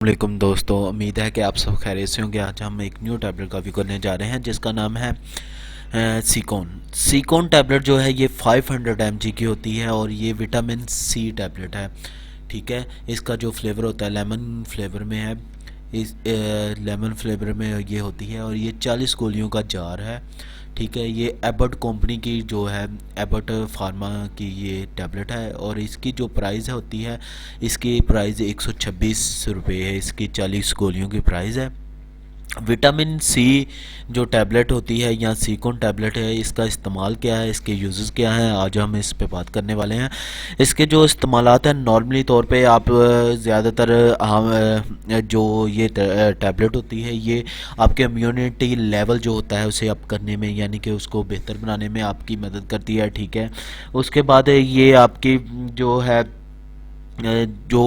वालेकुम दोस्तों, उम्मीद है कि आप सब खैरियत से होंगे। आज हम एक न्यू टैबलेट का रिव्यू करने जा रहे हैं जिसका नाम है सीकॉन टैबलेट जो है ये 500 mg की होती है और ये विटामिन सी टैबलेट है। ठीक है, इसका जो फ्लेवर होता है लेमन फ्लेवर में है। इस लेमन फ्लेवर में ये होती है और ये 40 गोलियों का जार है। ठीक है, ये एबट कंपनी की जो है एबट फार्मा की ये टैबलेट है और इसकी जो प्राइस होती है, इसकी प्राइस 126 रुपये है। इसकी 40 गोलियों की प्राइस है। विटामिन सी जो टैबलेट होती है या सीकॉन टैबलेट है, इसका इस्तेमाल क्या है, इसके यूजेस क्या हैं, आज हम इस पे बात करने वाले हैं। इसके जो इस्तेमालात हैं, नॉर्मली तौर पे आप ज़्यादातर जो ये टैबलेट होती है ये आपके इम्यूनिटी लेवल जो होता है उसे अप करने में, यानी कि उसको बेहतर बनाने में आपकी मदद करती है। ठीक है, उसके बाद ये आपकी जो है जो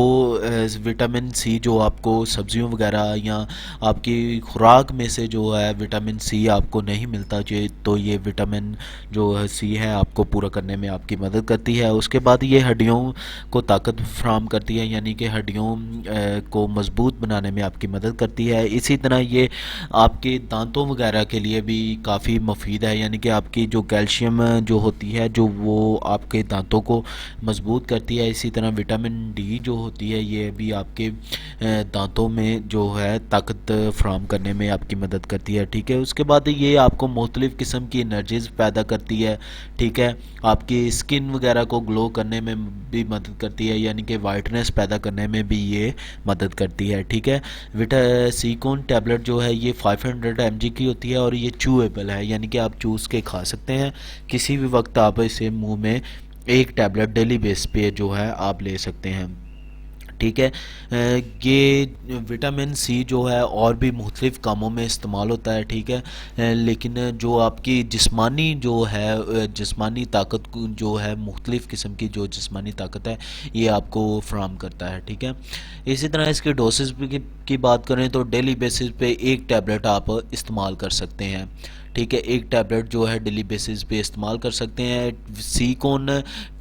विटामिन सी जो आपको सब्जियों वगैरह या आपकी खुराक में से जो है विटामिन सी आपको नहीं मिलता जो, तो ये विटामिन जो है सी है आपको पूरा करने में आपकी मदद करती है। उसके बाद ये हड्डियों को ताकत फराहम करती है, यानी कि हड्डियों को मजबूत बनाने में आपकी मदद करती है। इसी तरह ये आपके दांतों वगैरह के लिए भी काफ़ी मुफीद है, यानी कि आपकी जो कैल्शियम जो होती है जो वो आपके दांतों को मजबूत करती है। इसी तरह विटामिन डी जो होती है ये भी आपके दांतों में जो है ताकत फ्राहम करने में आपकी मदद करती है। ठीक है, उसके बाद ये आपको मुख्तलिफ़ किस्म की एनर्जीज पैदा करती है। ठीक है, आपकी स्किन वगैरह को ग्लो करने में भी मदद करती है, यानी कि वाइटनेस पैदा करने में भी ये मदद करती है। ठीक है, सीकॉन टैबलेट जो है ये 500 mg की होती है और ये चूएबल है, यानी कि आप चूस के खा सकते हैं। किसी भी वक्त आप इसे मुंह में एक टैबलेट डेली बेस पे जो है आप ले सकते हैं। ठीक है, ये विटामिन सी जो है और भी मुख्तलिफ़ कामों में इस्तेमाल होता है। ठीक है, लेकिन जो आपकी जिस्मानी जो है जिस्मानी ताकत जो है मुख्तलिफ़ किस्म की जो जिस्मानी ताकत है ये आपको फ्राहम करता है। ठीक है, इसी तरह इसके डोसेस की बात करें तो डेली बेसिस पे एक टैबलेट आप इस्तेमाल कर सकते हैं। ठीक है, एक टैबलेट जो है डेली बेसिस पे इस्तेमाल कर सकते हैं। सीकॉन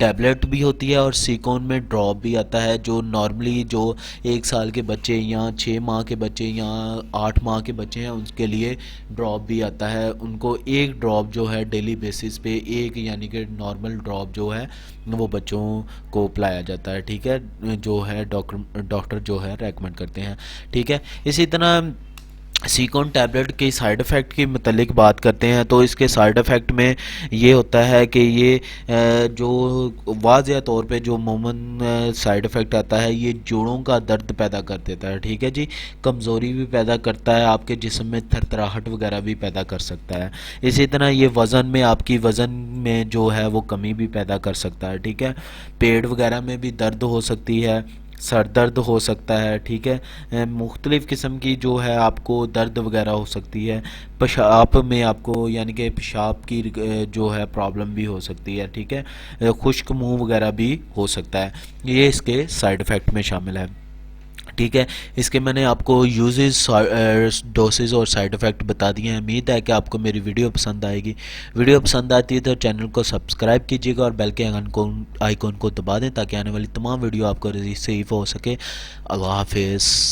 टैबलेट भी होती है और सीकॉन में ड्रॉप भी आता है, जो नॉर्मली जो 1 साल के बच्चे या 6 माह के बच्चे या 8 माह के बच्चे हैं उनके लिए ड्रॉप भी आता है। उनको एक ड्रॉप जो है डेली बेसिस पे एक, यानी कि नॉर्मल ड्रॉप जो है वो बच्चों को पिलाया जाता है। ठीक है, जो है डॉक्टर जो है रेकमेंड करते हैं। ठीक है, इसी तरह सीकॉन टैबलेट के साइड इफ़ेक्ट की मतलब बात करते हैं तो इसके साइड इफ़ेक्ट में ये होता है कि ये जो वाज़ह तौर पे जो अमूमन साइड इफ़ेक्ट आता है ये जोड़ों का दर्द पैदा कर देता है। ठीक है जी, कमज़ोरी भी पैदा करता है, आपके जिस्म में थरथराहट वगैरह भी पैदा कर सकता है। इसी तरह ये वज़न में आपकी वज़न में जो है वो कमी भी पैदा कर सकता है। ठीक है, पेट वगैरह में भी दर्द हो सकती है, सर दर्द हो सकता है। ठीक है, मुख्तलिफ़ किस्म की जो है आपको दर्द वगैरह हो सकती है। पेशाब में आपको, यानी कि पेशाब की जो है प्रॉब्लम भी हो सकती है। ठीक है, खुश्क मुंह वगैरह भी हो सकता है। ये इसके साइड इफ़ेक्ट में शामिल है। ठीक है, इसके मैंने आपको यूजेस डोसेज और साइड इफ़ेक्ट बता दिए हैं। उम्मीद है कि आपको मेरी वीडियो पसंद आएगी। वीडियो पसंद आती है तो चैनल को सब्सक्राइब कीजिएगा और बेल के आइकॉन को दबा दें ताकि आने वाली तमाम वीडियो आपको रिसीव हो सके। अल्लाह हाफिज़।